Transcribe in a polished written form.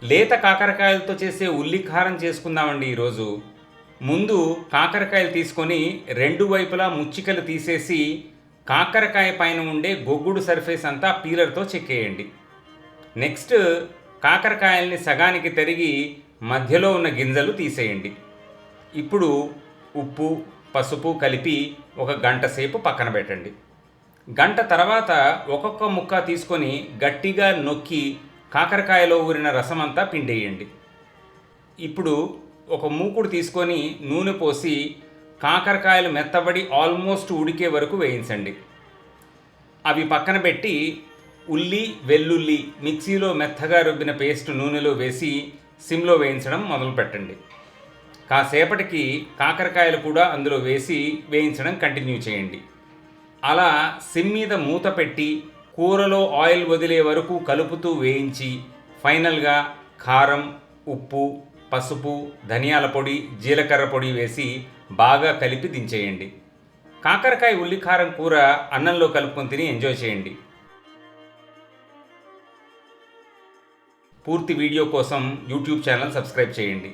లేత కాకరకాయలతో చేసే ఉల్లికారం చేసుకుందామండి ఈరోజు. ముందు కాకరకాయలు తీసుకొని రెండు వైపులా ముచ్చికలు తీసేసి కాకరకాయ పైన ఉండే గొగ్గుడు సర్ఫేస్ అంతా పీలర్తో చెక్కేయండి. నెక్స్ట్ కాకరకాయల్ని సగానికి తరిగి మధ్యలో ఉన్న గింజలు తీసేయండి. ఇప్పుడు ఉప్పు, పసుపు కలిపి ఒక గంట సేపు పక్కన పెట్టండి. గంట తర్వాత ఒక్కొక్క ముక్క తీసుకొని గట్టిగా నొక్కి కాకరకాయలో ఊరిన రసమంతా పిండేయండి. ఇప్పుడు ఒక మూకుడు తీసుకొని నూనె పోసి కాకరకాయలు మెత్తబడి ఆల్మోస్ట్ ఉడికే వరకు వేయించండి. అవి పక్కన పెట్టి ఉల్లి, వెల్లుల్లి మిక్సీలో మెత్తగా రుబ్బిన పేస్ట్ నూనెలో వేసి సిమ్లో వేయించడం మొదలు పెట్టండి. కాసేపటికి కాకరకాయలు కూడా అందులో వేసి వేయించడం కంటిన్యూ చేయండి. అలా సిమ్ మీద మూత పెట్టి కూరలో ఆయిల్ వదిలే వరకు కలుపుతూ వేయించి ఫైనల్గా కారం, ఉప్పు, పసుపు, ధనియాల పొడి, జీలకర్ర పొడి వేసి బాగా కలిపి దించేయండి. కాకరకాయ ఉల్లికారం కూర అన్నంలో కలుపుకొని తిని ఎంజాయ్ చేయండి. పూర్తి వీడియో కోసం యూట్యూబ్ ఛానల్ సబ్స్క్రైబ్ చేయండి.